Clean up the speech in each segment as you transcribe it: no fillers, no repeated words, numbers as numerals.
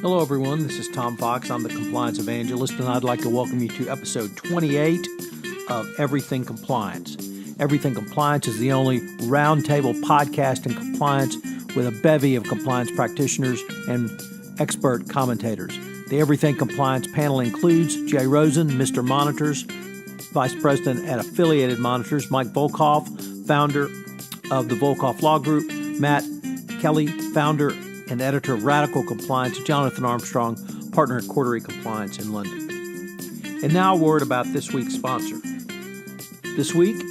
Hello, everyone. This is Tom Fox. I'm the Compliance Evangelist, and I'd like to welcome you to episode 28 of Everything Compliance. Everything Compliance is the only roundtable podcast in compliance with a bevy of compliance practitioners and expert commentators. The Everything Compliance panel includes Jay Rosen, Mr. Monitors, Vice President at Affiliated Monitors, Mike Volkov, founder of the Volkov Law Group, Matt Kelly, founder and editor of Radical Compliance, Jonathan Armstrong, partner at Quarterly Compliance in London. And now a word about this week's sponsor. This week,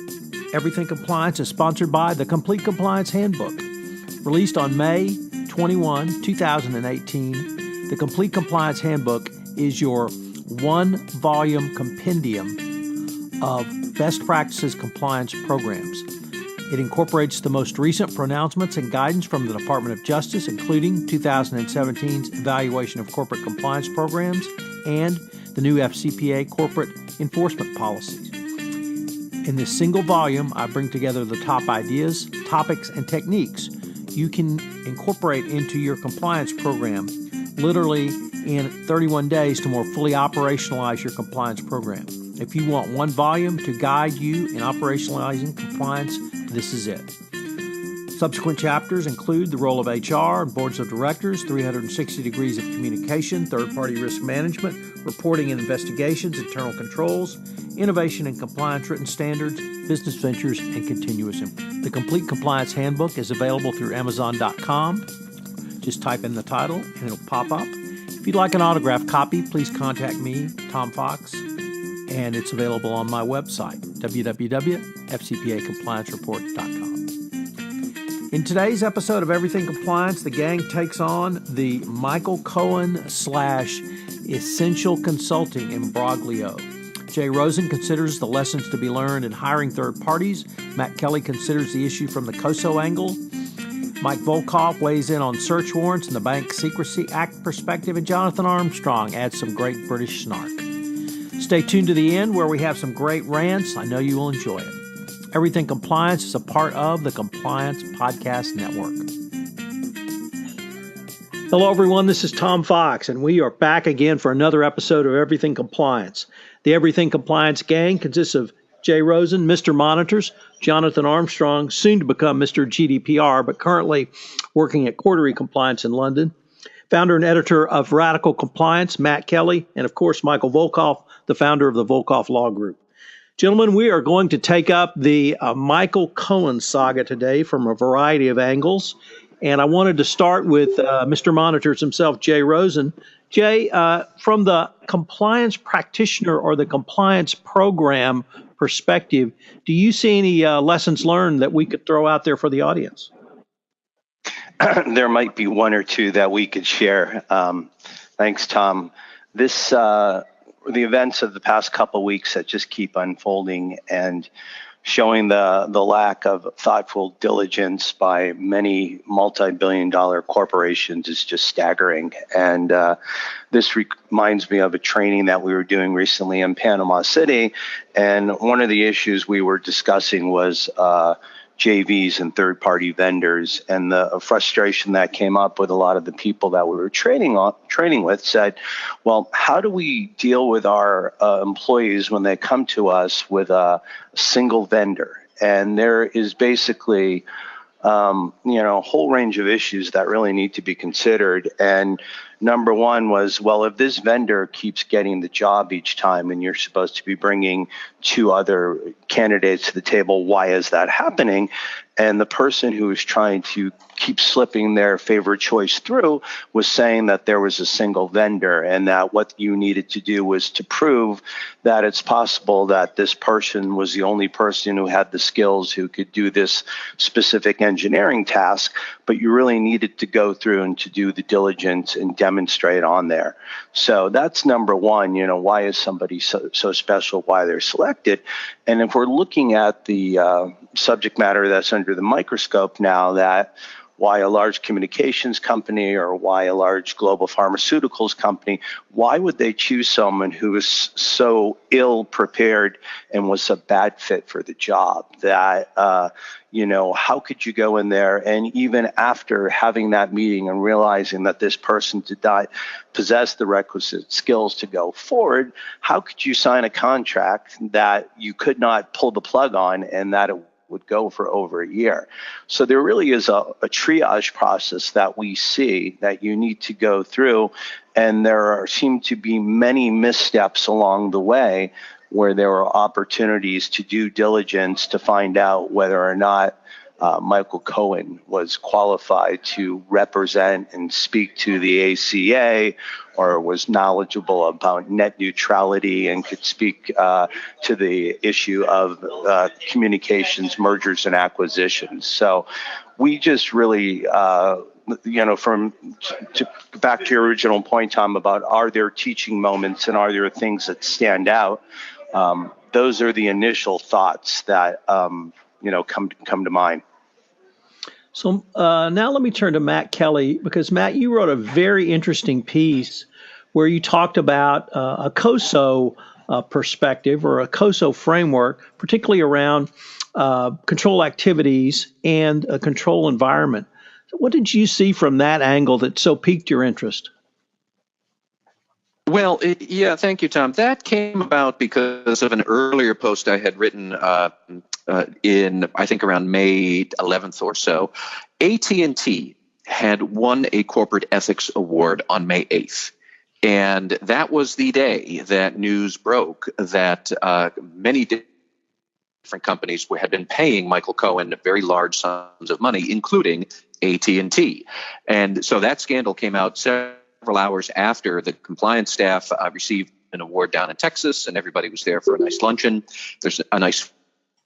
Everything Compliance is sponsored by the Complete Compliance Handbook. Released on May 21, 2018, the Complete Compliance Handbook is your one-volume compendium of best practices compliance programs. It incorporates the most recent pronouncements and guidance from the Department of Justice, including 2017's Evaluation of Corporate Compliance Programs and the new FCPA corporate enforcement policies. In this single volume, I bring together the top ideas, topics, and techniques you can incorporate into your compliance program literally in 31 days to more fully operationalize your compliance program. If you want one volume to guide you in operationalizing compliance, this is it. Subsequent chapters include the role of HR and boards of directors, 360 degrees of communication, third-party risk management, reporting and investigations, internal controls, innovation and compliance written standards, business ventures, and continuous improvement. The Complete Compliance Handbook is available through Amazon.com. Just type in the title and it'll pop up. If you'd like an autographed copy, please contact me, Tom Fox, and it's available on my website, www.fcpacompliancereport.com. In today's episode of Everything Compliance, the gang takes on the Michael Cohen / Essential Consulting imbroglio. Jay Rosen considers the lessons to be learned in hiring third parties. Matt Kelly considers the issue from the COSO angle. Mike Volkov weighs in on search warrants and the Bank Secrecy Act perspective, and Jonathan Armstrong adds some great British snark. Stay tuned to the end where we have some great rants. I know you will enjoy it. Everything Compliance is a part of the Compliance Podcast Network. Hello, everyone. This is Tom Fox, and we are back again for another episode of Everything Compliance. The Everything Compliance gang consists of Jay Rosen, Mr. Monitors, Jonathan Armstrong, soon to become Mr. GDPR, but currently working at Quarterly Compliance in London, founder and editor of Radical Compliance, Matt Kelly, and of course, Michael Volkov, the founder of the Volkov Law Group. Gentlemen, we are going to take up the Michael Cohen saga today from a variety of angles. And I wanted to start with Mr. Monitors himself, Jay Rosen. Jay, from the compliance practitioner or the compliance program perspective, do you see any lessons learned that we could throw out there for the audience? There might be one or two that we could share. Thanks, Tom. The events of the past couple of weeks that just keep unfolding and showing the lack of thoughtful diligence by many multi-billion-dollar corporations is just staggering. And this reminds me of a training that we were doing recently in Panama City. And one of the issues we were discussing was JVs and third-party vendors, and the frustration that came up with a lot of the people that we were training with said, well, how do we deal with our employees when they come to us with a single vendor? And there is basically a whole range of issues that really need to be considered. And number one was, well, if this vendor keeps getting the job each time and you're supposed to be bringing two other candidates to the table, why is that happening? And the person who was trying to keep slipping their favorite choice through was saying that there was a single vendor and that what you needed to do was to prove that it's possible that this person was the only person who had the skills who could do this specific engineering task, but you really needed to go through and to do the diligence and demonstrate on there. So that's number one, why is somebody so special, why they're selected? And if we're looking at the subject matter that's under the microscope now, that why a large communications company or why a large global pharmaceuticals company, why would they choose someone who is so ill prepared and was a bad fit for the job? That, how could you go in there and even after having that meeting and realizing that this person did not possess the requisite skills to go forward, how could you sign a contract that you could not pull the plug on and that it would go for over a year? So there really is a triage process that we see that you need to go through, and seem to be many missteps along the way where there are opportunities to due diligence to find out whether or not Michael Cohen was qualified to represent and speak to the ACA, or was knowledgeable about net neutrality and could speak to the issue of communications, mergers, and acquisitions. So we just really, back to your original point, Tom, about are there teaching moments and are there things that stand out? Those are the initial thoughts that come to mind. So now let me turn to Matt Kelly, because Matt, you wrote a very interesting piece where you talked about a COSO perspective or a COSO framework, particularly around control activities and a control environment. So what did you see from that angle that so piqued your interest? Well, thank you, Tom. That came about because of an earlier post I had written in, I think, around May 11th or so. AT&T had won a corporate ethics award on May 8th. And that was the day that news broke that many different companies had been paying Michael Cohen very large sums of money, including AT&T. And so that scandal came out several hours after the compliance staff received an award down in Texas, and everybody was there for a nice luncheon. There's a nice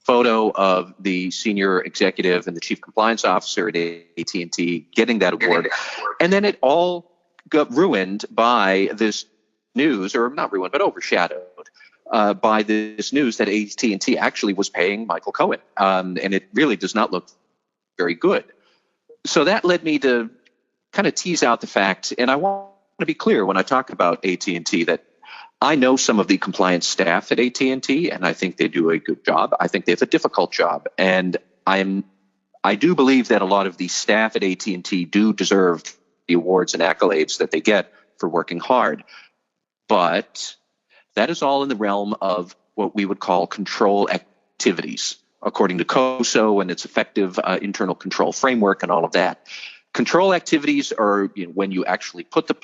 photo of the senior executive and the chief compliance officer at AT&T getting that award. And then it all got ruined by this news, or not ruined, but overshadowed by this news that AT&T actually was paying Michael Cohen. And it really does not look very good. So that led me to kind of tease out the fact, and I want to be clear when I talk about AT&T that I know some of the compliance staff at AT&T, and I think they do a good job. I think they have a difficult job, and I do believe that a lot of the staff at AT&T do deserve the awards and accolades that they get for working hard. But that is all in the realm of what we would call control activities, according to COSO and its effective internal control framework and all of that. Control activities are when you actually put the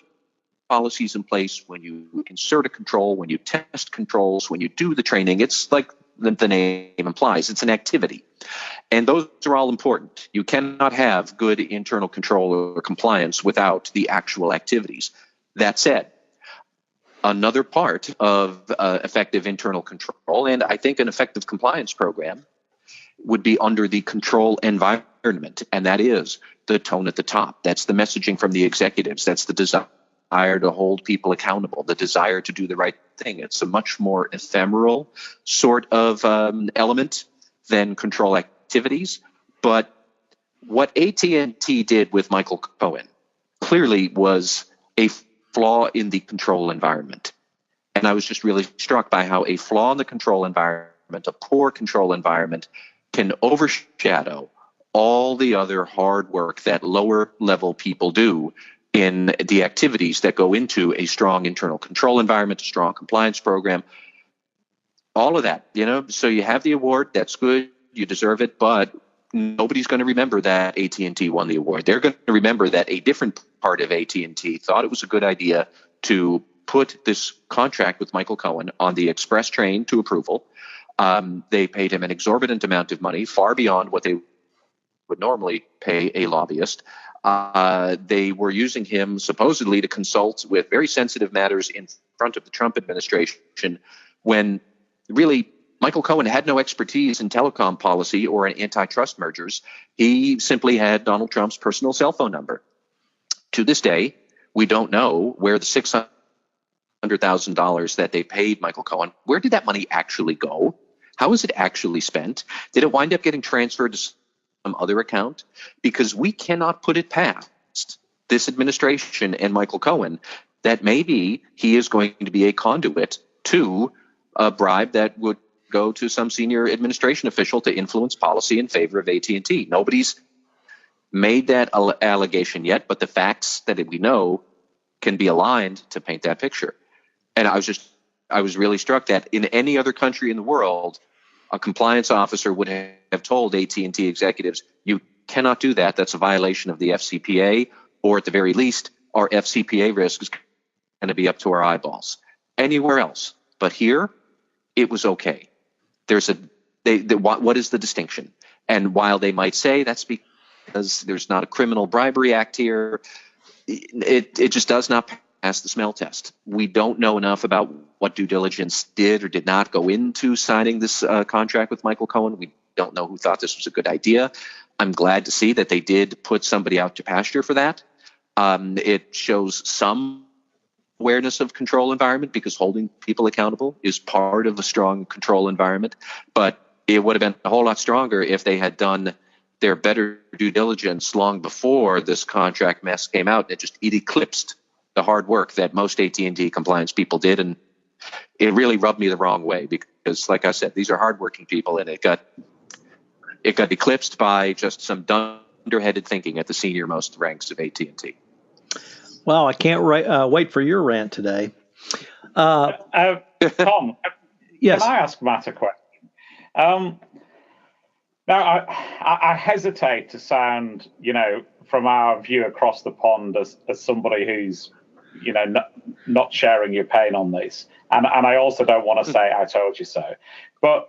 policies in place, when you insert a control, when you test controls, when you do the training. It's like the name implies, it's an activity. And those are all important. You cannot have good internal control or compliance without the actual activities. That said, another part of effective internal control, and I think an effective compliance program, would be under the control environment, and that is the tone at the top. That's the messaging from the executives. That's the desire to hold people accountable, the desire to do the right thing. It's a much more ephemeral sort of element than control activities. But what AT&T did with Michael Cohen clearly was a flaw in the control environment. And I was just really struck by how a flaw in the control environment, a poor control environment, can overshadow all the other hard work that lower level people do in the activities that go into a strong internal control environment, a strong compliance program, all of that, So you have the award, that's good, you deserve it, but nobody's going to remember that AT&T won the award. They're going to remember that a different part of AT&T thought it was a good idea to put this contract with Michael Cohen on the express train to approval. They paid him an exorbitant amount of money, far beyond what they would normally pay a lobbyist. They were using him supposedly to consult with very sensitive matters in front of the Trump administration, when really Michael Cohen had no expertise in telecom policy or in antitrust mergers. He simply had Donald Trump's personal cell phone number. To this day, we don't know where the $600,000 that they paid Michael Cohen, where did that money actually go? How was it actually spent? Did it wind up getting transferred to other account, because we cannot put it past this administration and Michael Cohen that maybe he is going to be a conduit to a bribe that would go to some senior administration official to influence policy in favor of AT&T. Nobody's made that allegation yet, but the facts that we know can be aligned to paint that picture. And I was really struck that in any other country in the world, a compliance officer would have told AT&T executives, you cannot do that. That's a violation of the FCPA, or at the very least, our FCPA risk is going to be up to our eyeballs. Anywhere else, but here, it was okay. What is the distinction? And while they might say that's because there's not a criminal bribery act here, it just does not pass the smell test. We don't know enough about what due diligence did or did not go into signing this contract with Michael Cohen. We don't know who thought this was a good idea. I'm glad to see that they did put somebody out to pasture for that. It shows some awareness of control environment, because holding people accountable is part of a strong control environment. But it would have been a whole lot stronger if they had done their better due diligence long before this contract mess came out. It eclipsed the hard work that most AT&T compliance people did, and it really rubbed me the wrong way, because, like I said, these are hardworking people, and it got eclipsed by just some dunderheaded thinking at the senior most ranks of AT&T. Well, I can't wait for your rant today. Tom, yes. Can I ask Matt a question? Now, I hesitate to sound, from our view across the pond as somebody who's, not sharing your pain on this. And I also don't want to say I told you so. But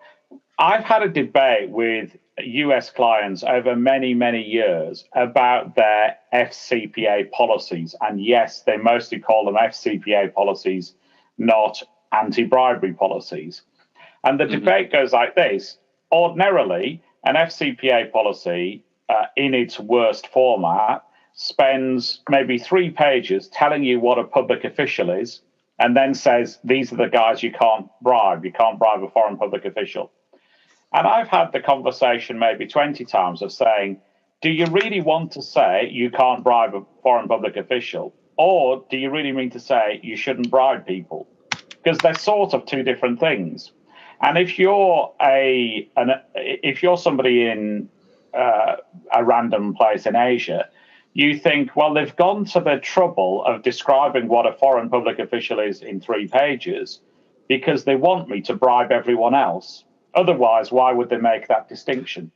I've had a debate with US clients over many, many years about their FCPA policies. And yes, they mostly call them FCPA policies, not anti-bribery policies. And the debate goes like this. Ordinarily, an FCPA policy in its worst format spends maybe 3 pages telling you what a public official is, and then says, these are the guys you can't bribe. You can't bribe a foreign public official. And I've had the conversation maybe 20 times of saying, do you really want to say you can't bribe a foreign public official? Or do you really mean to say you shouldn't bribe people? Because they're sort of 2 different things. And if you're somebody in a random place in Asia, you think, well, they've gone to the trouble of describing what a foreign public official is in 3 pages because they want me to bribe everyone else. Otherwise, why would they make that distinction?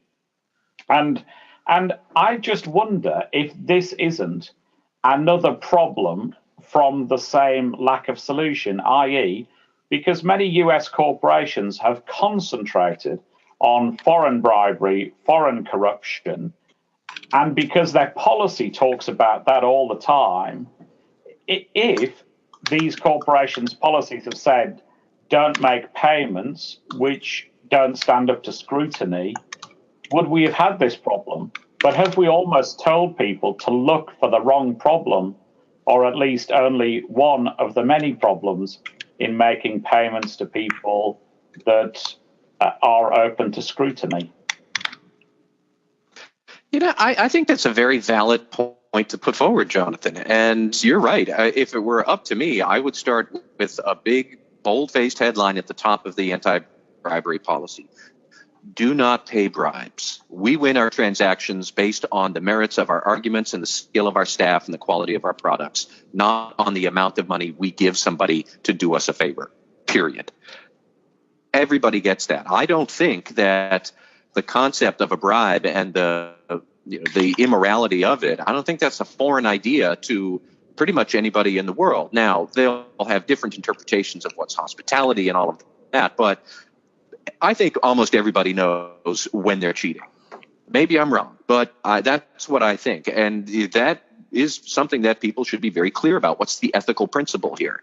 And I just wonder if this isn't another problem from the same lack of solution, i.e., because many US corporations have concentrated on foreign bribery, foreign corruption, and because their policy talks about that all the time, if these corporations' policies have said, don't make payments which don't stand up to scrutiny, would we have had this problem? But have we almost told people to look for the wrong problem, or at least only one of the many problems in making payments to people that are open to scrutiny? I think that's a very valid point to put forward, Jonathan. And you're right. If it were up to me, I would start with a big, bold-faced headline at the top of the anti-bribery policy. Do not pay bribes. We win our transactions based on the merits of our arguments and the skill of our staff and the quality of our products, not on the amount of money we give somebody to do us a favor, period. Everybody gets that. I don't think that the concept of a bribe and the immorality of it, I don't think that's a foreign idea to pretty much anybody in the world. Now, they'll have different interpretations of what's hospitality and all of that, but I think almost everybody knows when they're cheating. Maybe I'm wrong, but that's what I think. And that is something that people should be very clear about. What's the ethical principle here?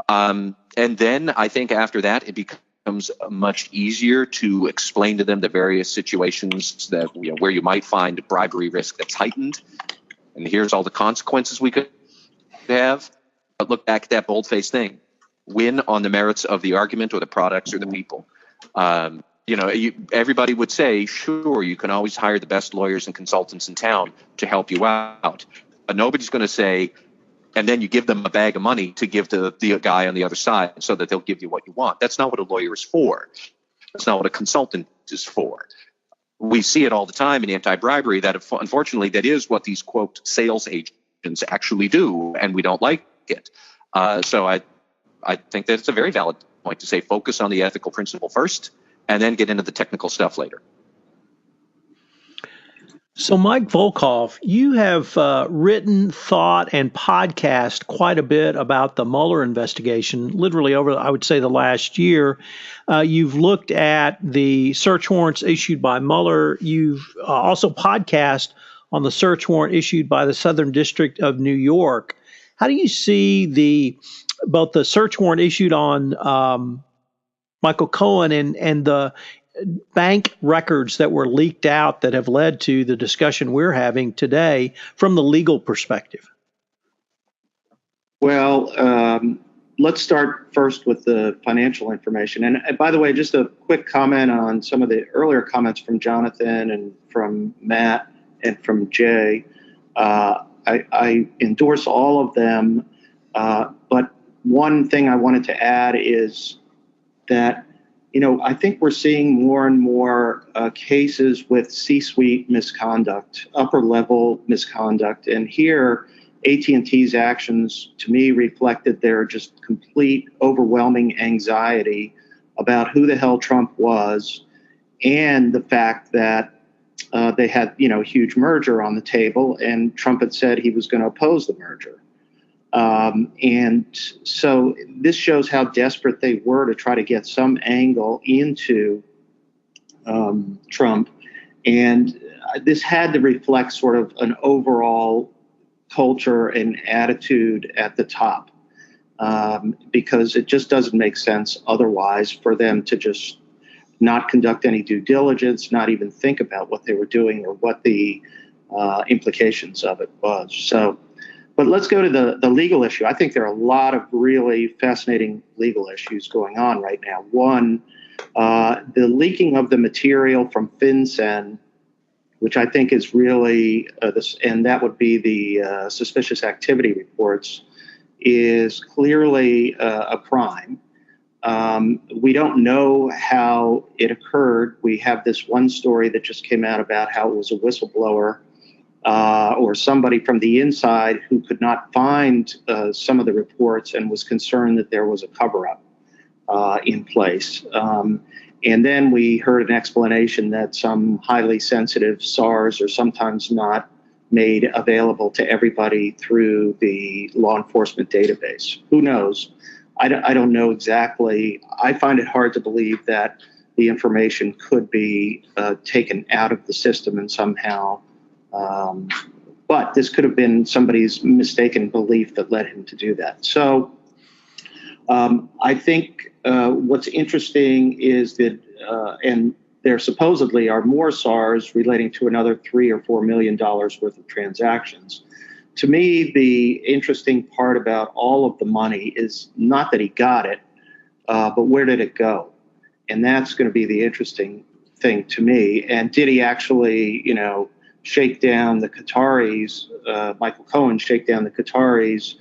And then I think after that, it becomes much easier to explain to them the various situations that where you might find bribery risk that's heightened. And here's all the consequences we could have. But look back at that bold-faced thing. Win on the merits of the argument or the products or the people. everybody would say, sure, you can always hire the best lawyers and consultants in town to help you out. But nobody's going to say, and then you give them a bag of money to give to the guy on the other side so that they'll give you what you want. That's not what a lawyer is for. That's not what a consultant is for. We see it all the time in anti-bribery that, unfortunately, that is what these, quote, sales agents actually do, and we don't like it. So I think that it's a very valid point to say focus on the ethical principle first and then get into the technical stuff later. So, Mike Volkov, you have written, thought, and podcast quite a bit about the Mueller investigation, literally over, I would say, the last year. You've looked at the search warrants issued by Mueller. You've also podcast on the search warrant issued by the Southern District of New York. How do you see both the search warrant issued on Michael Cohen and the bank records that were leaked out that have led to the discussion we're having today from the legal perspective? Well, let's start first with the financial information. And by the way, just a quick comment on some of the earlier comments from Jonathan and from Matt and from Jay. I endorse all of them, but one thing I wanted to add is that I think we're seeing more and more cases with C-suite misconduct, upper-level misconduct. And here, AT&T's actions, to me, reflected their just complete, overwhelming anxiety about who the hell Trump was and the fact that they had, a huge merger on the table, and Trump had said he was going to oppose the merger. And so this shows how desperate they were to try to get some angle into Trump. And this had to reflect sort of an overall culture and attitude at the top, because it just doesn't make sense otherwise for them to just not conduct any due diligence, not even think about what they were doing or what the implications of it was. So. But let's go to the legal issue. I think there are a lot of really fascinating legal issues going on right now. One, the leaking of the material from FinCEN, which I think is really, and that would be the suspicious activity reports, is clearly a crime. We don't know how it occurred. We have this one story that just came out about how it was a whistleblower or somebody from the inside who could not find some of the reports and was concerned that there was a cover-up in place. And then we heard an explanation that some highly sensitive SARs are sometimes not made available to everybody through the law enforcement database. Who knows? I don't know exactly. I find it hard to believe that the information could be taken out of the system and somehow. But this could have been somebody's mistaken belief that led him to do that. So I think what's interesting is that, and there supposedly are more SARs relating to another $3 or $4 million worth of transactions. To me, the interesting part about all of the money is not that he got it, but where did it go? And that's going to be the interesting thing to me. And did he actually, shake down the Qataris, Michael Cohen shake down the Qataris,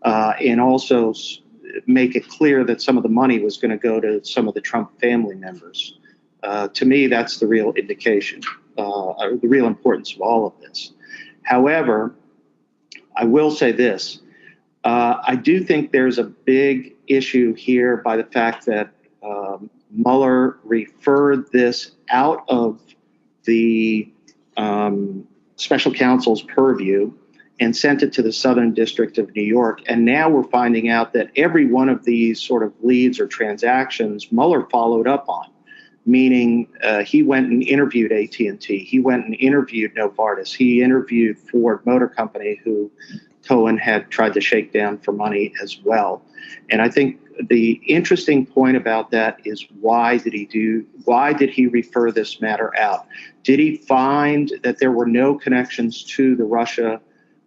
and also make it clear that some of the money was going to go to some of the Trump family members. To me, that's the real indication, the real importance of all of this. However, I will say this. I do think there's a big issue here by the fact that Mueller referred this out of the special counsel's purview and sent it to the Southern District of New York. And now we're finding out that every one of these sort of leads or transactions Mueller followed up on, meaning he went and interviewed AT&T. He went and interviewed Novartis. He interviewed Ford Motor Company, who Cohen had tried to shake down for money as well. And I think the interesting point about that is why did he refer this matter out? Did he find that there were no connections to the Russia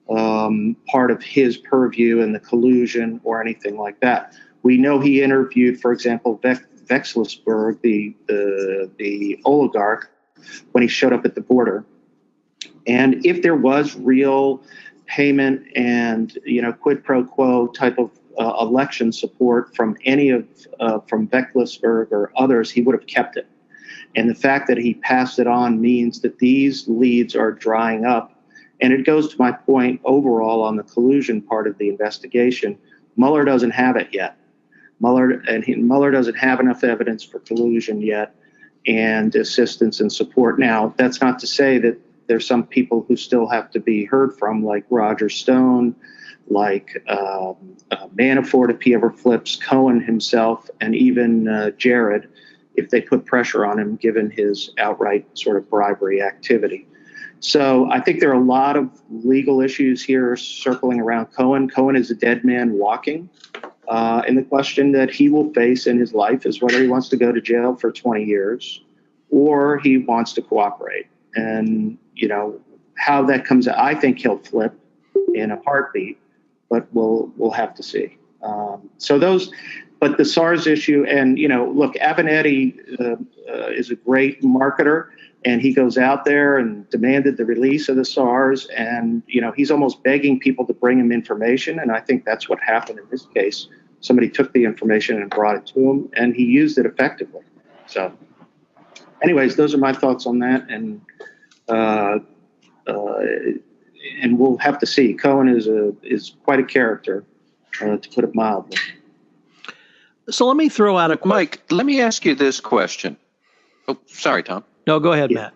part of his purview and the collusion or anything like that? We know he interviewed, for example, Vekselsberg, the oligarch, when he showed up at the border. And if there was real payment and quid pro quo type of election support from any of from Vekselsberg or others, he would have kept it. And the fact that he passed it on means that these leads are drying up. And it goes to my point overall on the collusion part of the investigation. Mueller doesn't have it yet. Mueller doesn't have enough evidence for collusion yet and assistance and support. Now, that's not to say that there's some people who still have to be heard from, like Roger Stone, like Manafort, if he ever flips, Cohen himself, and even Jared, if they put pressure on him, given his outright sort of bribery activity. So I think there are a lot of legal issues here circling around Cohen. Cohen is a dead man walking. And the question that he will face in his life is whether he wants to go to jail for 20 years or he wants to cooperate. And, how that comes out, I think he'll flip in a heartbeat, but we'll have to see. But the SARS issue, and, look, Avenatti is a great marketer, and he goes out there and demanded the release of the SARS, and, he's almost begging people to bring him information, and I think that's what happened in this case. Somebody took the information and brought it to him, and he used it effectively. So, anyways, those are my thoughts on that, and we'll have to see. Cohen is quite a character, to put it mildly. So let me throw out a question. Mike, let me ask you this question. Oh, sorry, Tom. No, go ahead, Matt.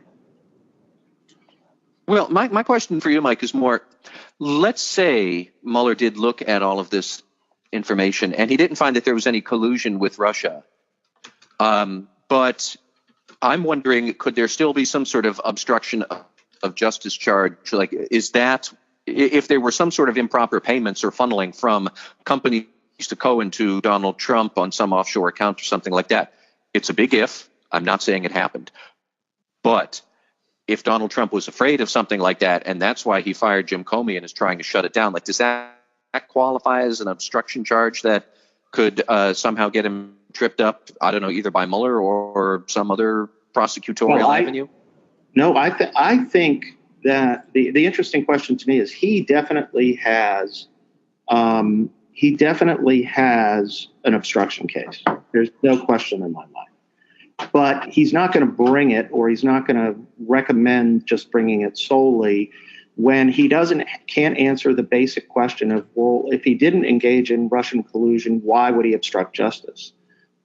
Well, my question for you, Mike, is more, let's say Mueller did look at all of this information and he didn't find that there was any collusion with Russia. But I'm wondering, could there still be some sort of obstruction of justice charge? Like, is that, if there were some sort of improper payments or funneling from companies to Cohen to Donald Trump on some offshore account or something like that, it's a big if. I'm not saying it happened. But if Donald Trump was afraid of something like that, and that's why he fired Jim Comey and is trying to shut it down, like, does that qualify as an obstruction charge that could somehow get him tripped up, I don't know, either by Mueller or some other prosecutorial avenue? No, I think that the interesting question to me is he definitely has an obstruction case. There's no question in my mind. But he's not going to bring it, or he's not going to recommend just bringing it solely when he can't answer the basic question of, well, if he didn't engage in Russian collusion, why would he obstruct justice?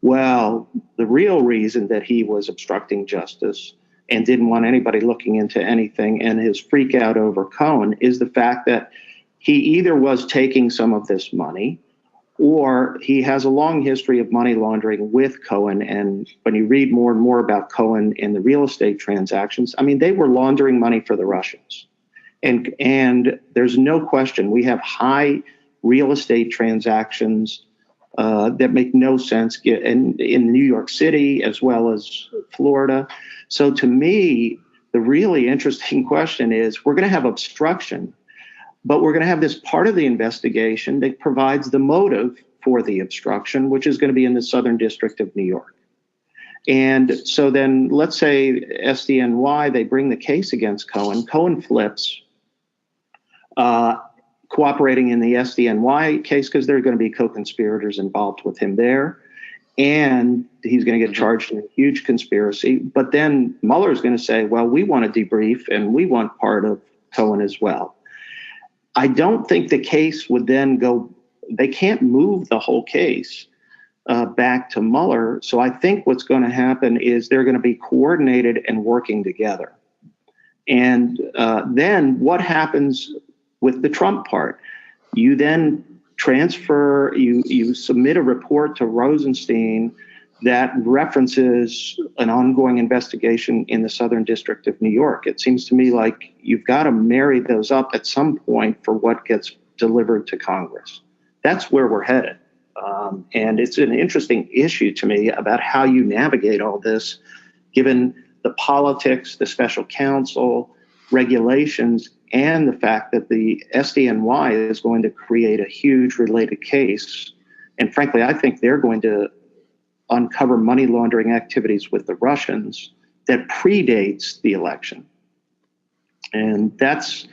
Well, the real reason that he was obstructing justice and didn't want anybody looking into anything, and his freak out over Cohen, is the fact that he either was taking some of this money, or he has a long history of money laundering with Cohen. And when you read more and more about Cohen in the real estate transactions, I mean, they were laundering money for the Russians. And there's no question we have high real estate transactions that make no sense in New York City as well as Florida. So to me, the really interesting question is, we're going to have obstruction, but we're going to have this part of the investigation that provides the motive for the obstruction, which is going to be in the Southern District of New York. And so then let's say SDNY, they bring the case against Cohen. Cohen flips, cooperating in the SDNY case because there are going to be co-conspirators involved with him there. And he's going to get charged in a huge conspiracy. But then Mueller is going to say, well, we want to debrief and we want part of Cohen as well. I don't think the case would then go, they can't move the whole case back to Mueller. So I think what's going to happen is they're going to be coordinated and working together. And then what happens with the Trump part? You then transfer, you submit a report to Rosenstein that references an ongoing investigation in the Southern District of New York. It seems to me like you've got to marry those up at some point for what gets delivered to Congress. That's where we're headed. And it's an interesting issue to me about how you navigate all this, given the politics, the special counsel, regulations, and the fact that the SDNY is going to create a huge related case. And frankly, I think they're going to uncover money laundering activities with the Russians that predates the election. And that's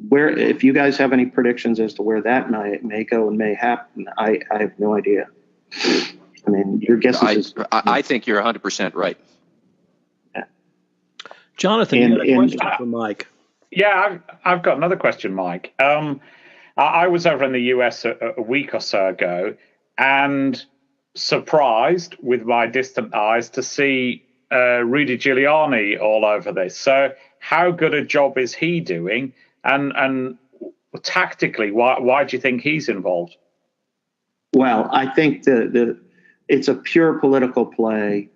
where, if you guys have any predictions as to where that may go and may happen, I have no idea. I mean, your guess is... I think you're 100% right. Yeah. Jonathan, you had a question for Mike. Yeah, I've got another question, Mike. I was over in the US a week or so ago and surprised with my distant eyes to see Rudy Giuliani all over this. So how good a job is he doing? And tactically, why do you think he's involved? Well, I think it's a pure political play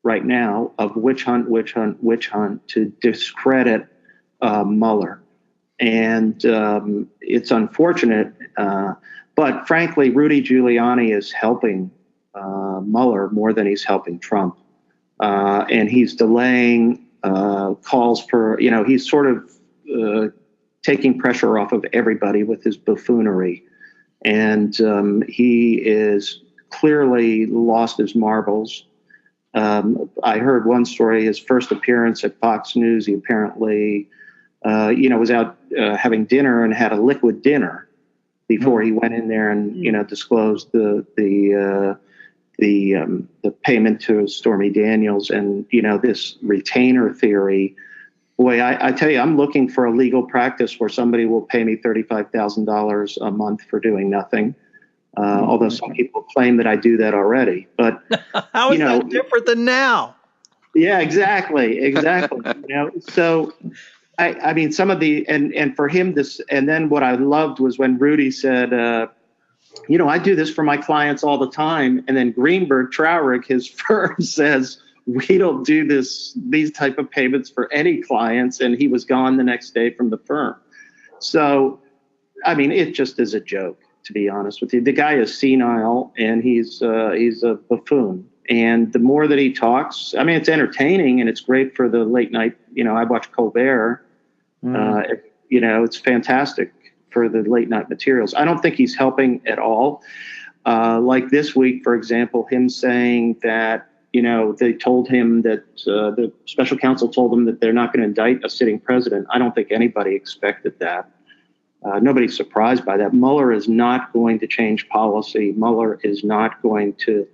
right now of witch hunt to discredit Mueller. And it's unfortunate, but frankly, Rudy Giuliani is helping Mueller more than he's helping Trump. And he's delaying calls for, he's sort of taking pressure off of everybody with his buffoonery. And he is clearly lost his marbles. I heard one story, his first appearance at Fox News, he apparently, was out having dinner and had a liquid dinner before he went in there and, disclosed the payment to Stormy Daniels and, this retainer theory. Boy, I tell you, I'm looking for a legal practice where somebody will pay me $35,000 a month for doing nothing. Although some people claim that I do that already, but how is that different than now? Yeah, exactly. So I mean, some of the, and for him, and then what I loved was when Rudy said, I do this for my clients all the time. And then Greenberg Traurig, his firm, says, we don't do these type of payments for any clients. And he was gone the next day from the firm. So, I mean, it just is a joke, to be honest with you. The guy is senile and he's a buffoon. And the more that he talks, I mean, it's entertaining and it's great for the late night. I watch Colbert. It's fantastic for the late night materials. I don't think he's helping at all. Like this week, for example, him saying that, they told him that the special counsel told him that they're not going to indict a sitting president. I don't think anybody expected that. Nobody's surprised by that. Mueller is not going to change policy. Mueller is not going to,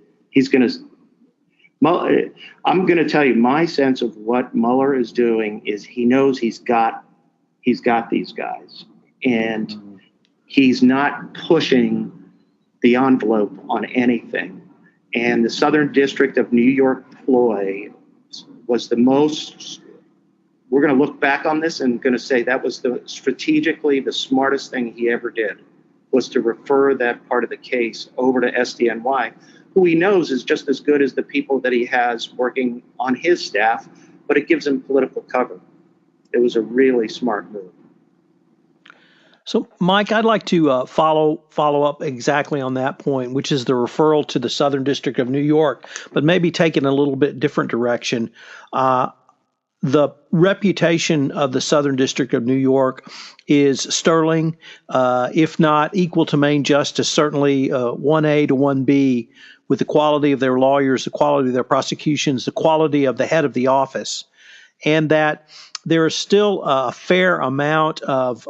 I'm going to tell you my sense of what Mueller is doing is he knows he's got these guys and he's not pushing the envelope on anything. And the Southern District of New York ploy was the most, we're going to look back on this and going to say that was strategically the smartest thing he ever did, was to refer that part of the case over to SDNY, who he knows is just as good as the people that he has working on his staff, but it gives him political cover. It was a really smart move. So, Mike, I'd like to follow up exactly on that point, which is the referral to the Southern District of New York, but maybe take it in a little bit different direction. The reputation of the Southern District of New York is sterling, if not equal to Main Justice, certainly 1A to 1B, with the quality of their lawyers, the quality of their prosecutions, the quality of the head of the office, and that there is still a fair amount of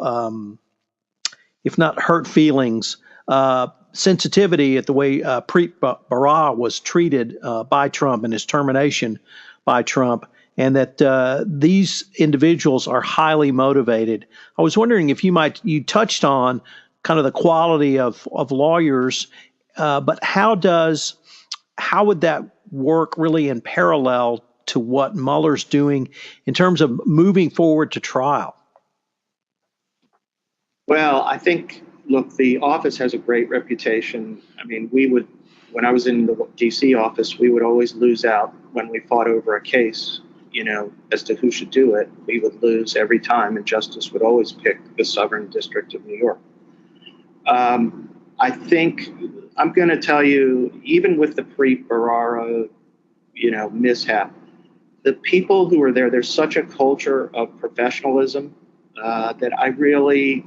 if not hurt feelings, sensitivity at the way Preet Bharara was treated by Trump and his termination by Trump, and that these individuals are highly motivated. I was wondering if you touched on kind of the quality of lawyers, but how would that work really in parallel to what Mueller's doing in terms of moving forward to trial? Well, I think, look, the office has a great reputation. I mean, when I was in the DC office, we would always lose out when we fought over a case, as to who should do it. We would lose every time, and justice would always pick the Southern District of New York. I think I'm going to tell you, even with the Preet Bharara, mishap, the people who are there, there's such a culture of professionalism that I really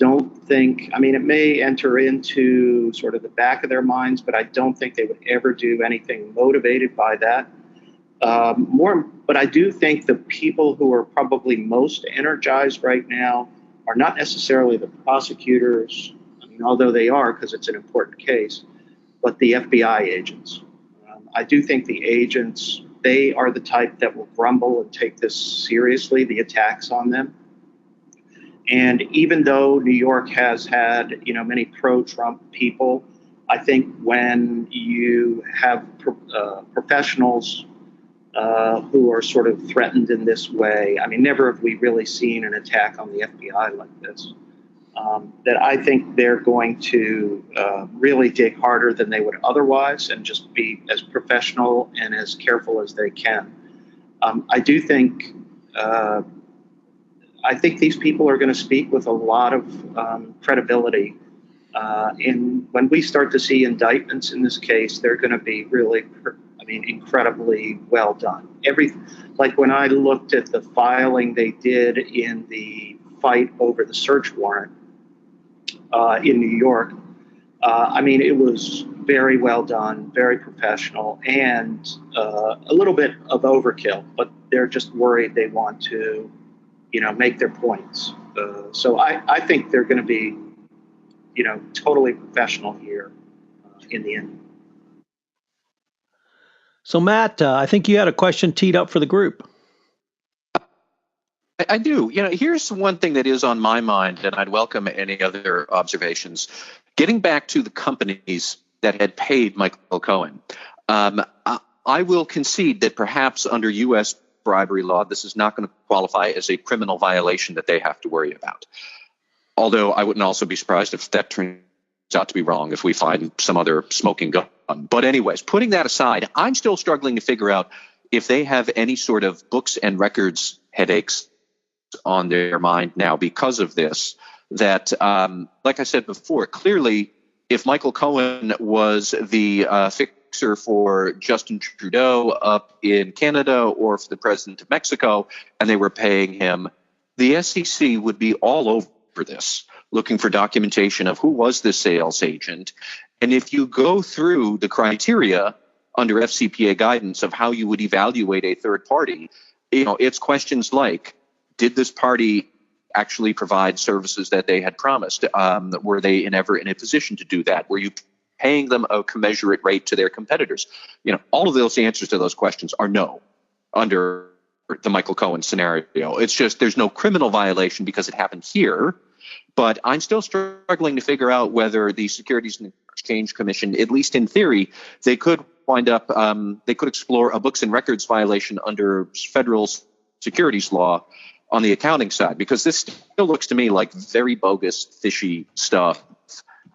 don't think, I mean, it may enter into sort of the back of their minds, but I don't think they would ever do anything motivated by that. But I do think the people who are probably most energized right now are not necessarily the prosecutors, I mean, although they are because it's an important case, but the FBI agents. I do think the agents, they are the type that will grumble and take this seriously, the attacks on them. And even though New York has had, many pro-Trump people, I think when you have professionals who are sort of threatened in this way, I mean, never have we really seen an attack on the FBI like this, that I think they're going to really dig harder than they would otherwise and just be as professional and as careful as they can. I do think these people are going to speak with a lot of credibility. When we start to see indictments in this case, they're going to be really, incredibly well done. Like when I looked at the filing they did in the fight over the search warrant in New York, it was very well done, very professional, and a little bit of overkill, but they're just worried they want to make their points. So I think they're going to be, totally professional here in the end. So, Matt, I think you had a question teed up for the group. I do. Here's one thing that is on my mind, and I'd welcome any other observations. Getting back to the companies that had paid Michael Cohen, I will concede that perhaps under U.S. bribery law, this is not going to qualify as a criminal violation that they have to worry about. Although I wouldn't also be surprised if that turns out to be wrong if we find some other smoking gun. But anyways, putting that aside, I'm still struggling to figure out if they have any sort of books and records headaches on their mind now because of this. That, like I said before, clearly, if Michael Cohen was the fixer for Justin Trudeau up in Canada or for the president of Mexico, and they were paying him, the SEC would be all over this, looking for documentation of who was this sales agent. And if you go through the criteria under FCPA guidance of how you would evaluate a third party, it's questions like, did this party actually provide services that they had promised? Were they ever in a position to do that? Were you paying them a commensurate rate to their competitors? All of those answers to those questions are no under the Michael Cohen scenario. It's just there's no criminal violation because it happened here. But I'm still struggling to figure out whether the Securities and Exchange Commission, at least in theory, they could wind up, they could explore a books and records violation under federal securities law on the accounting side, because this still looks to me like very bogus, fishy stuff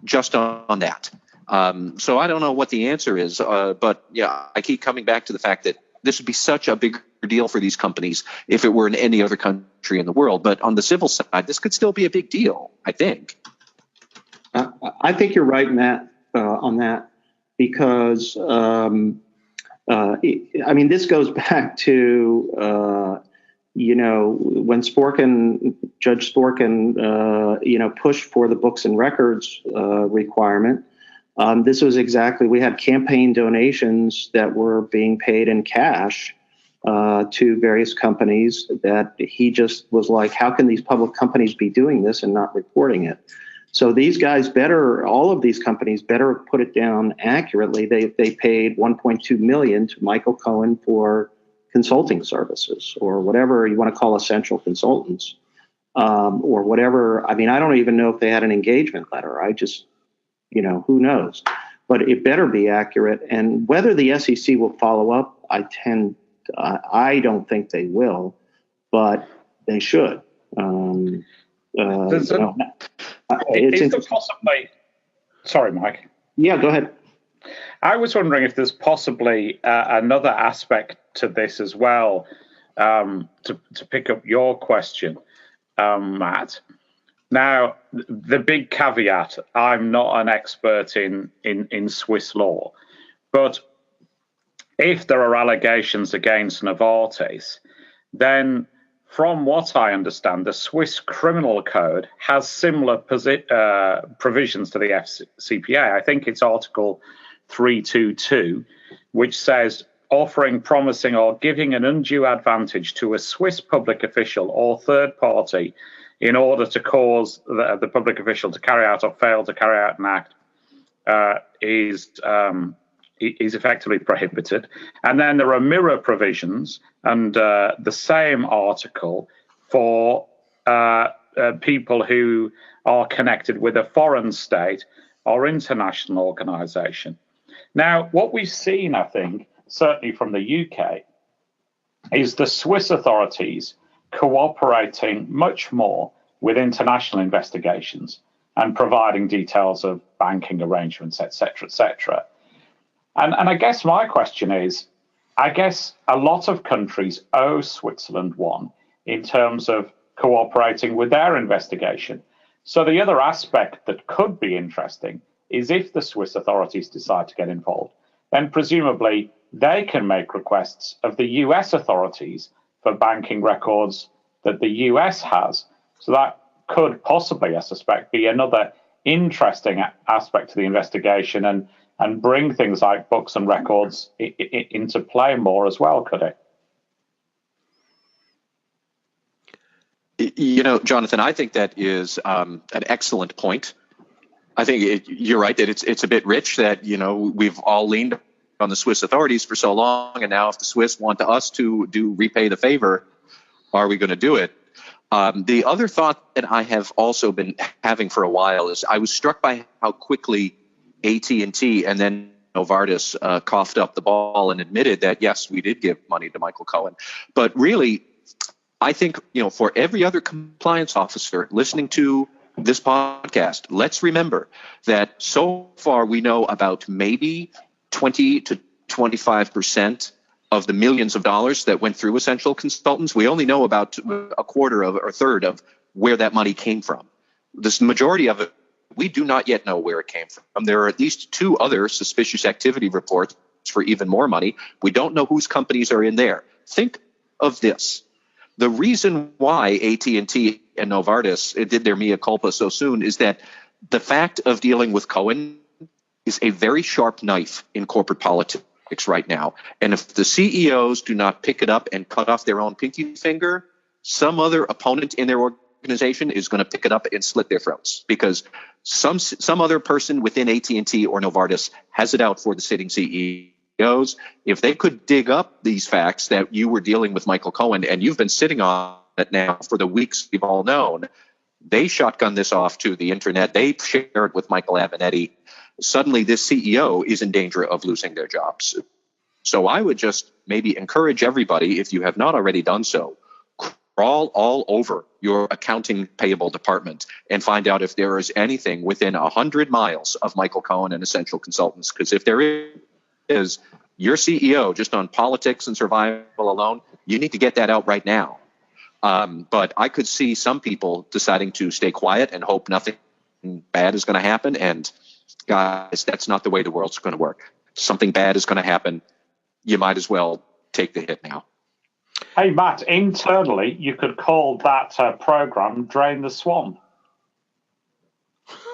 just on that. So I don't know what the answer is, but yeah, I keep coming back to the fact that this would be such a big deal for these companies if it were in any other country in the world. But on the civil side, this could still be a big deal, I think. I think you're right, Matt, on that, because, this goes back to, when Judge Sporkin, pushed for the books and records requirement. This was exactly, we had campaign donations that were being paid in cash to various companies that he just was like, how can these public companies be doing this and not reporting it? So these guys all of these companies better put it down accurately. They paid $1.2 million to Michael Cohen for consulting services or whatever you want to call essential consultants or whatever. I don't even know if they had an engagement letter. Who knows? But it better be accurate. And whether the SEC will follow up, I don't think they will, but they should. Sorry, Mike. Yeah, go ahead. I was wondering if there's possibly another aspect to this as well, to pick up your question, Matt. Now, the big caveat, I'm not an expert in Swiss law, but if there are allegations against Novartis, then from what I understand, the Swiss Criminal Code has similar provisions to the FCPA. I think it's Article 322, which says offering, promising, or giving an undue advantage to a Swiss public official or third party in order to cause the public official to carry out or fail to carry out an act is effectively prohibited. And then there are mirror provisions under the same article for people who are connected with a foreign state or international organization. Now, what we've seen, I think, certainly from the UK, is the Swiss authorities cooperating much more with international investigations and providing details of banking arrangements, et cetera, And I guess my question is, I guess a lot of countries owe Switzerland one in terms of cooperating with their investigation. So the other aspect that could be interesting is if the Swiss authorities decide to get involved, then presumably they can make requests of the US authorities for banking records that the US has. So that could possibly, I suspect, be another interesting aspect to the investigation and bring things like books and records into play more as well, could it? You know, Jonathan, I think that is an excellent point. I think you're right that it's a bit rich that, you know, we've all leaned on the Swiss authorities for so long, and now if the Swiss want us to repay the favor, are we going to do it? The other thought that I have also been having for a while is I was struck by how quickly AT&T and then Novartis coughed up the ball and admitted that, yes, we did give money to Michael Cohen. But really, I think, you know, for every other compliance officer listening to this podcast, let's remember that so far we know about maybe 20 to 25% of the millions of dollars that went through Essential Consultants. We only know about a quarter of or a third of where that money came from. This majority of it, we do not yet know where it came from. There are at least 2 other suspicious activity reports for even more money. We don't know whose companies are in there. Think of this. The reason why AT&T and Novartis did their mea culpa so soon is that the fact of dealing with Cohen is a very sharp knife in corporate politics right now. And if the CEOs do not pick it up and cut off their own pinky finger, some other opponent in their organization is going to pick it up and slit their throats because some other person within AT&T or Novartis has it out for the sitting CEOs. If they could dig up these facts that you were dealing with Michael Cohen and you've been sitting on it now for the weeks we've all known, they shotgun this off to the internet. They shared with Michael Avenatti. Suddenly this CEO is in danger of losing their jobs. So I would just maybe encourage everybody, if you have not already done so, crawl all over your accounting payable department and find out if there is anything within 100 miles of Michael Cohen and Essential Consultants. Because if there is, your CEO, just on politics and survival alone, you need to get that out right now. But I could see some people deciding to stay quiet and hope nothing bad is going to happen. And guys, that's not the way the world's going to work. Something bad is going to happen. You might as well take the hit now. Hey, Matt, internally, you could call that program Drain the Swamp.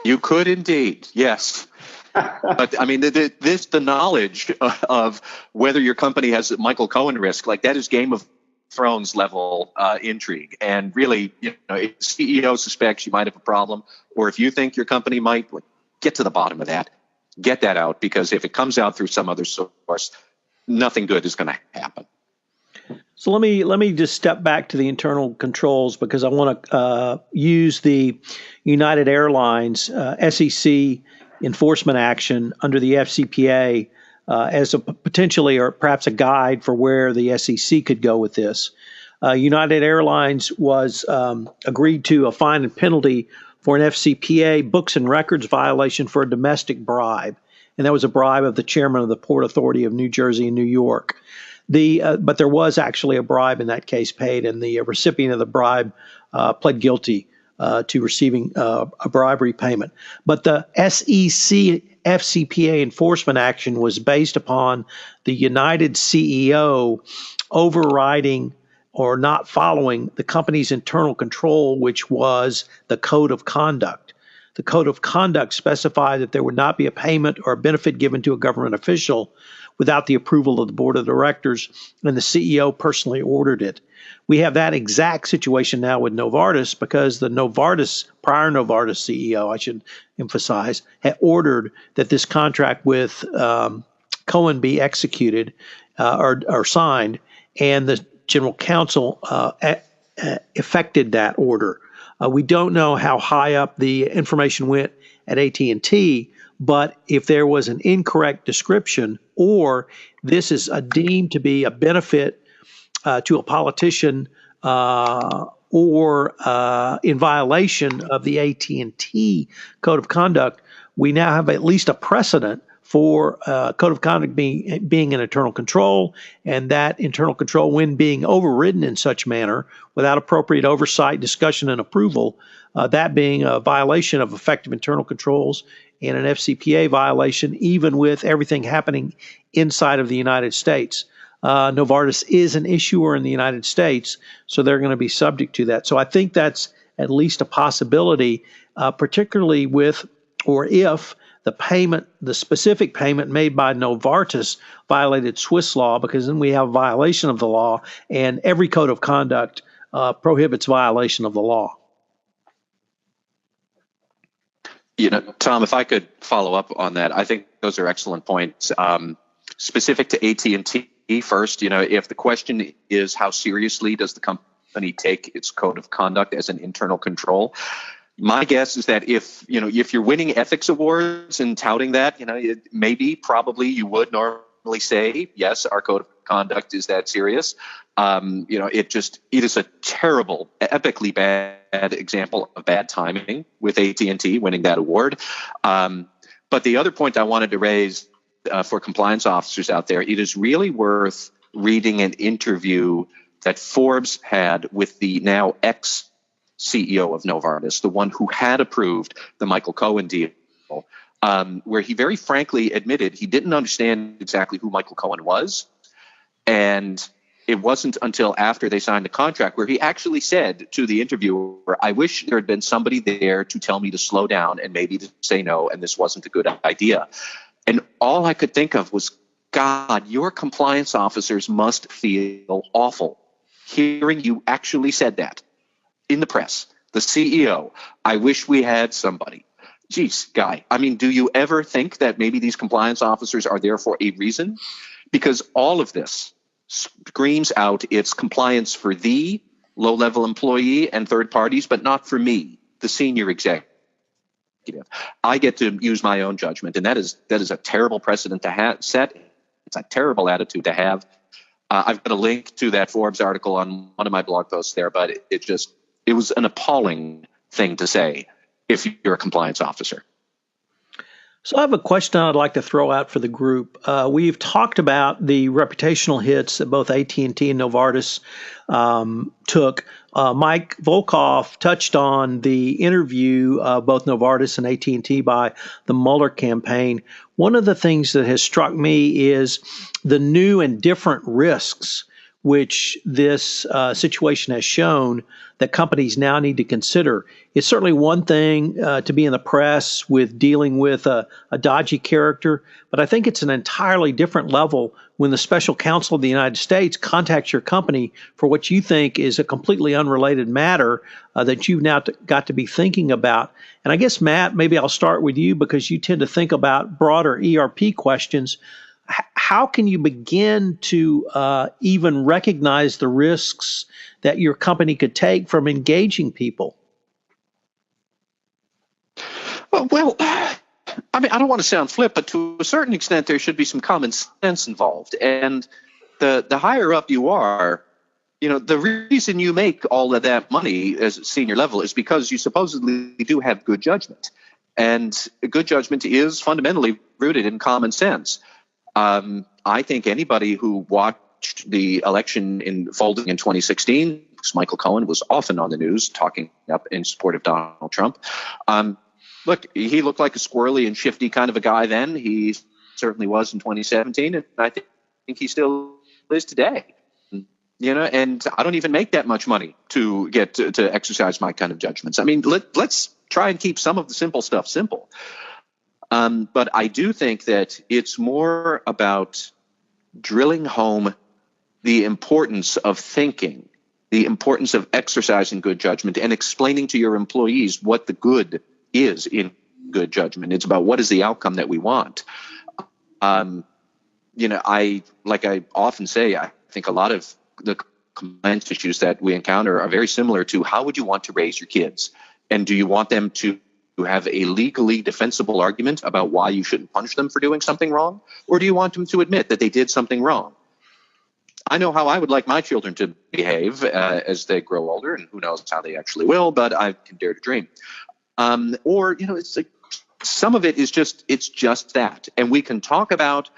You could indeed, yes. But I mean, the knowledge of whether your company has Michael Cohen risk, like that is Game of Thrones level intrigue. And really, you know, if the CEO suspects you might have a problem, or if you think your company might, get to the bottom of that. Get that out, because if it comes out through some other source, nothing good is going to happen. So let me just step back to the internal controls, because I want to use the United Airlines SEC enforcement action under the FCPA as a potentially or perhaps a guide for where the SEC could go with this. United Airlines was agreed to a fine and penalty for an FCPA books and records violation for a domestic bribe, and that was a bribe of the chairman of the Port Authority of New Jersey and New York. But there was actually a bribe in that case paid, and the recipient of the bribe pled guilty to receiving a bribery payment. But the SEC FCPA enforcement action was based upon the United CEO overriding or not following the company's internal control, which was the code of conduct. The code of conduct specified that there would not be a payment or a benefit given to a government official without the approval of the board of directors, and the CEO personally ordered it. We have that exact situation now with Novartis, because the prior Novartis CEO, I should emphasize, had ordered that this contract with Cohen be executed or signed, and the general counsel effected that order. We don't know how high up the information went at AT&T, but if there was an incorrect description, or this is deemed to be a benefit to a politician or in violation of the AT&T code of conduct, we now have at least a precedent for code of conduct being an internal control, and that internal control, when being overridden in such manner without appropriate oversight, discussion, and approval, that being a violation of effective internal controls and an FCPA violation, even with everything happening inside of the United States. Novartis is an issuer in the United States, so they're going to be subject to that. So I think that's at least a possibility, particularly with or if the specific payment made by Novartis violated Swiss law, because then we have a violation of the law, and every code of conduct prohibits violation of the law. Tom, if I could follow up on that, I think those are excellent points. Specific to AT&T first, if the question is how seriously does the company take its code of conduct as an internal control, my guess is that if you're winning ethics awards and touting that, probably you would normally say, yes, our code of conduct is that serious. It is a terrible, epically bad example of bad timing with AT&T winning that award. But the other point I wanted to raise for compliance officers out there, it is really worth reading an interview that Forbes had with the now ex-CEO of Novartis, the one who had approved the Michael Cohen deal, where he very frankly admitted he didn't understand exactly who Michael Cohen was. And it wasn't until after they signed the contract where he actually said to the interviewer, I wish there had been somebody there to tell me to slow down and maybe to say no, and this wasn't a good idea. And all I could think of was, God, your compliance officers must feel awful hearing you actually said that in the press. The CEO, I wish we had somebody. Geez, Guy, do you ever think that maybe these compliance officers are there for a reason? Because all of this screams out it's compliance for the low-level employee and third parties, but not for me, the senior executive. I get to use my own judgment, and that is a terrible precedent to set. It's a terrible attitude to have. I've got a link to that Forbes article on one of my blog posts there, but it was an appalling thing to say if you're a compliance officer. So I have a question I'd like to throw out for the group. We've talked about the reputational hits that both AT&T and Novartis took. Mike Volkov touched on the interview of both Novartis and AT&T by the Mueller campaign. One of the things that has struck me is the new and different risks which this situation has shown that companies now need to consider. It's certainly one thing to be in the press with dealing with a dodgy character, but I think it's an entirely different level when the special counsel of the United States contacts your company for what you think is a completely unrelated matter that you've now got to be thinking about. And I guess, Matt, maybe I'll start with you because you tend to think about broader ERP questions. How can you begin to even recognize the risks that your company could take from engaging people? Well, I don't want to sound flip, but to a certain extent, there should be some common sense involved. And the higher up you are, the reason you make all of that money as a senior level is because you supposedly do have good judgment. And good judgment is fundamentally rooted in common sense. I think anybody who watched the election unfolding in 2016, because Michael Cohen was often on the news talking up in support of Donald Trump. Look, he looked like a squirrely and shifty kind of a guy then. He certainly was in 2017, and I think he still is today. and I don't even make that much money to get to exercise my kind of judgments. I mean, let's try and keep some of the simple stuff simple. But I do think that it's more about drilling home the importance of thinking, the importance of exercising good judgment, and explaining to your employees what the good is in good judgment. It's about what is the outcome that we want. I often say, I think a lot of the compliance issues that we encounter are very similar to how would you want to raise your kids? And do you want them to have a legally defensible argument about why you shouldn't punish them for doing something wrong? Or do you want them to admit that they did something wrong? I know how I would like my children to behave as they grow older, and who knows how they actually will, but I can dare to dream. It's like some of it is it's just that. And we can talk about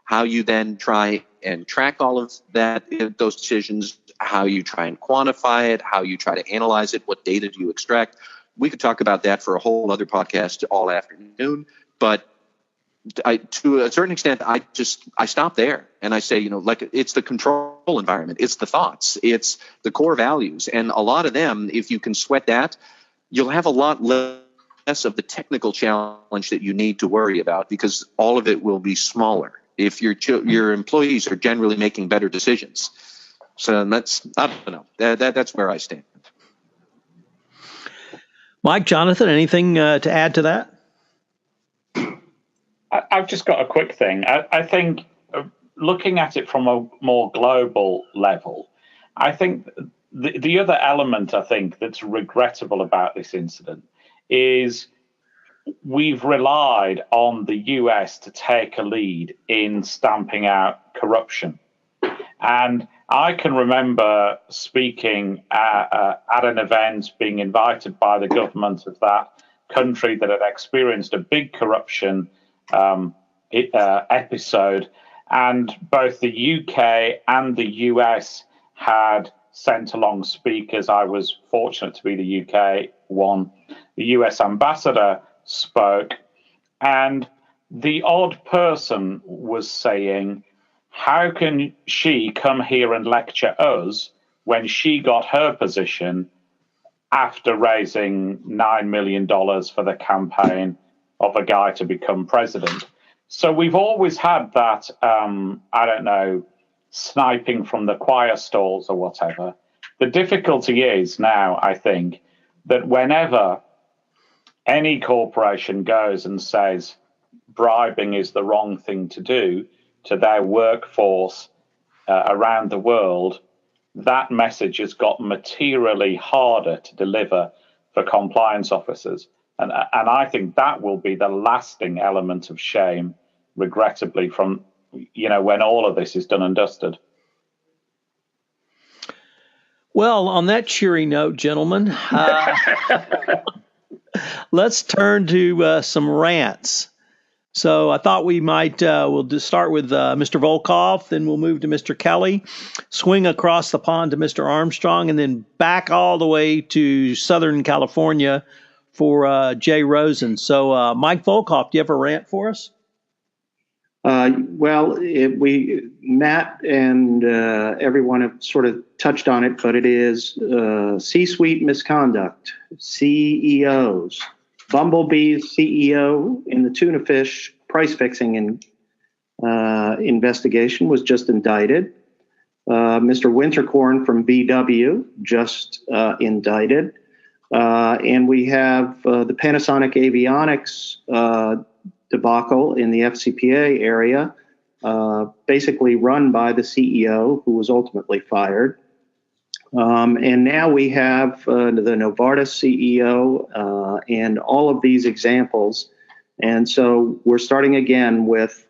how you then try and track all of that, those decisions, how you try and quantify it, how you try to analyze it, what data do you extract. We could talk about that for a whole other podcast all afternoon, but to a certain extent, I stop there and I say, it's the control environment, it's the thoughts, it's the core values. And a lot of them, if you can sweat that, you'll have a lot less of the technical challenge that you need to worry about, because all of it will be smaller if your employees are generally making better decisions. So I don't know. That's where I stand. Mike, Jonathan, anything to add to that? I've just got a quick thing. I think looking at it from a more global level, I think the other element I think that's regrettable about this incident is we've relied on the US to take a lead in stamping out corruption. And I can remember speaking at an event, being invited by the government of that country that had experienced a big corruption episode, and both the UK and the US had sent along speakers. I was fortunate to be the UK one. The US ambassador spoke, and the odd person was saying, how can she come here and lecture us when she got her position after raising $9 million for the campaign of a guy to become president? So we've always had that, sniping from the choir stalls or whatever. The difficulty is now, I think, that whenever any corporation goes and says bribing is the wrong thing to do to their workforce around the world, that message has got materially harder to deliver for compliance officers. And I think that will be the lasting element of shame, regrettably, from, when all of this is done and dusted. Well, on that cheery note, gentlemen, let's turn to some rants. So I thought we might, we'll just start with Mr. Volkov, then we'll move to Mr. Kelly, swing across the pond to Mr. Armstrong, and then back all the way to Southern California for Jay Rosen. So Mike Volkov, do you have a rant for us? Matt and everyone have sort of touched on it, but it is C-suite misconduct, CEOs. Bumblebee's CEO in the tuna fish price fixing investigation was just indicted. Mr. Winterkorn from VW just indicted. And we have the Panasonic Avionics debacle in the FCPA area, basically run by the CEO, who was ultimately fired. And now we have the Novartis CEO and all of these examples. And so we're starting again with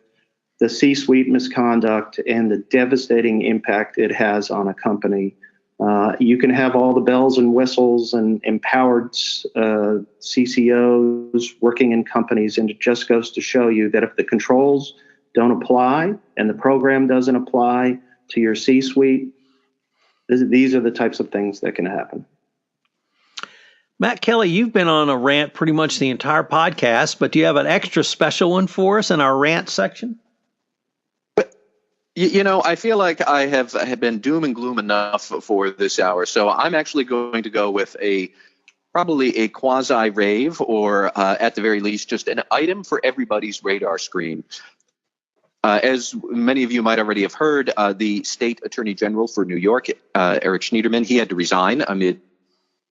the C-suite misconduct and the devastating impact it has on a company. You can have all the bells and whistles and empowered CCOs working in companies, and it just goes to show you that if the controls don't apply and the program doesn't apply to your C-suite, these are the types of things that can happen. Matt Kelly, you've been on a rant pretty much the entire podcast, but do you have an extra special one for us in our rant section? I feel like I have been doom and gloom enough for this hour, so I'm actually going to go with probably a quasi rave, or at the very least, just an item for everybody's radar screen. As many of you might already have heard, the state attorney general for New York, Eric Schneiderman, he had to resign amid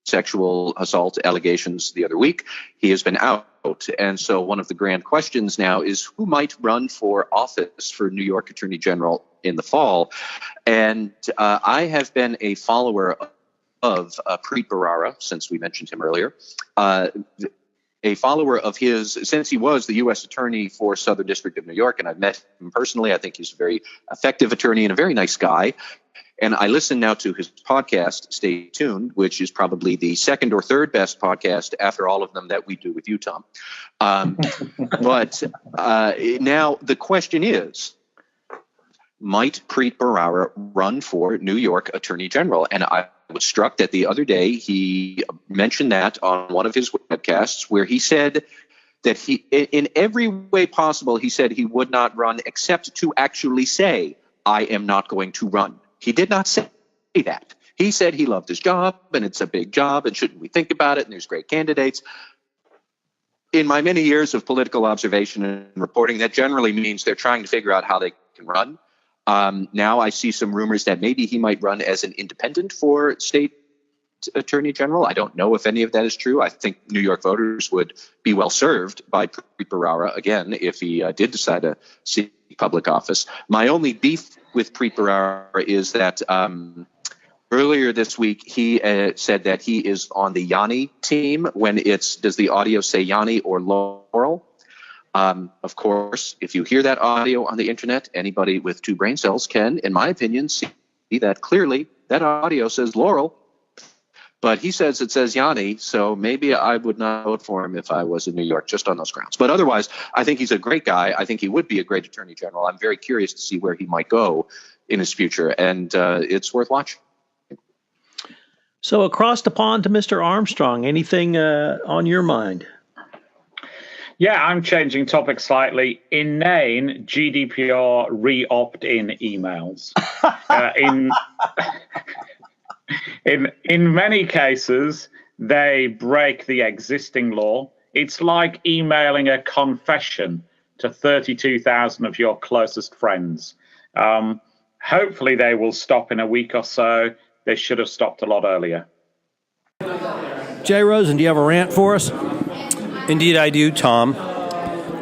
sexual assault allegations the other week. He has been out. And so one of the grand questions now is who might run for office for New York Attorney General in the fall. And I have been a follower of Preet Bharara, since we mentioned him earlier, a follower of his since he was the U.S. Attorney for Southern District of New York. And I've met him personally. I think he's a very effective attorney and a very nice guy. And I listen now to his podcast, Stay Tuned, which is probably the second or third best podcast after all of them that we do with you, Tom. But now the question is, might Preet Bharara run for New York Attorney General? And I was struck that the other day he mentioned that on one of his webcasts, where he said that he, in every way possible, he said he would not run except to actually say, I am not going to run. He did not say that. He said he loved his job and it's a big job and shouldn't we think about it and there's great candidates. In my many years of political observation and reporting, that generally means they're trying to figure out how they can run. Now I see some rumors that maybe he might run as an independent for state attorney general. I don't know if any of that is true. I think New York voters would be well served by Preet Bharara again if he did decide to seek public office. My only beef with Preet Bharara is that earlier this week he said that he is on the Yanni team when does the audio say Yanni or Laurel? Of course, if you hear that audio on the internet, anybody with two brain cells can, in my opinion, see that clearly. That audio says Laurel, but he says it says Yanni, so maybe I would not vote for him if I was in New York, just on those grounds. But otherwise, I think he's a great guy. I think he would be a great attorney general. I'm very curious to see where he might go in his future, and it's worth watching. So across the pond to Mr. Armstrong, anything on your mind? Yeah, I'm changing topic slightly. Inane GDPR re-opt-in emails. In many cases, they break the existing law. It's like emailing a confession to 32,000 of your closest friends. Hopefully they will stop in a week or so. They should have stopped a lot earlier. Jay Rosen, do you have a rant for us? Indeed, I do, Tom.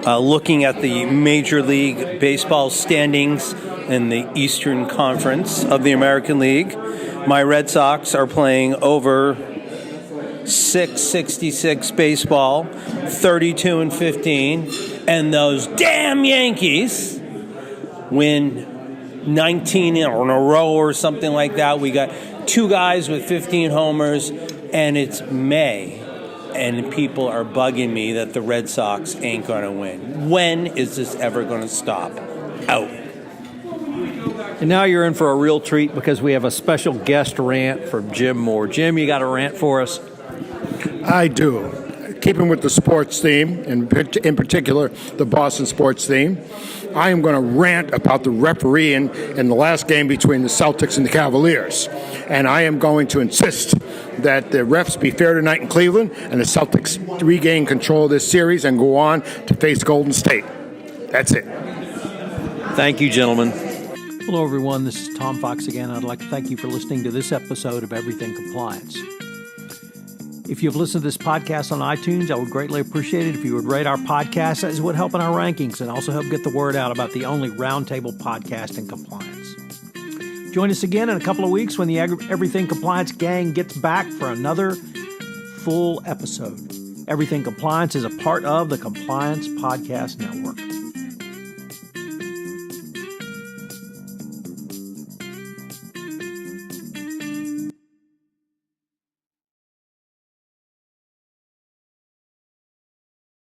Looking at the Major League Baseball standings in the Eastern Conference of the American League, my Red Sox are playing over .666 baseball, 32-15, and those damn Yankees win 19 in a row or something like that. We got two guys with 15 homers, and it's May. And people are bugging me that the Red Sox ain't going to win. When is this ever going to stop? Out. And now you're in for a real treat because we have a special guest rant from Jim Moore. Jim, you got a rant for us? I do. Keeping with the sports theme, in particular the Boston sports theme, I am going to rant about the refereeing in the last game between the Celtics and the Cavaliers. And I am going to insist that the refs be fair tonight in Cleveland and the Celtics regain control of this series and go on to face Golden State. That's it. Thank you, gentlemen. Hello, everyone. This is Tom Fox again. I'd like to thank you for listening to this episode of Everything Compliance. If you've listened to this podcast on iTunes, I would greatly appreciate it if you would rate our podcast, as it would help in our rankings and also help get the word out about the only roundtable podcast in compliance. Join us again in a couple of weeks when the Everything Compliance gang gets back for another full episode. Everything Compliance is a part of the Compliance Podcast Network.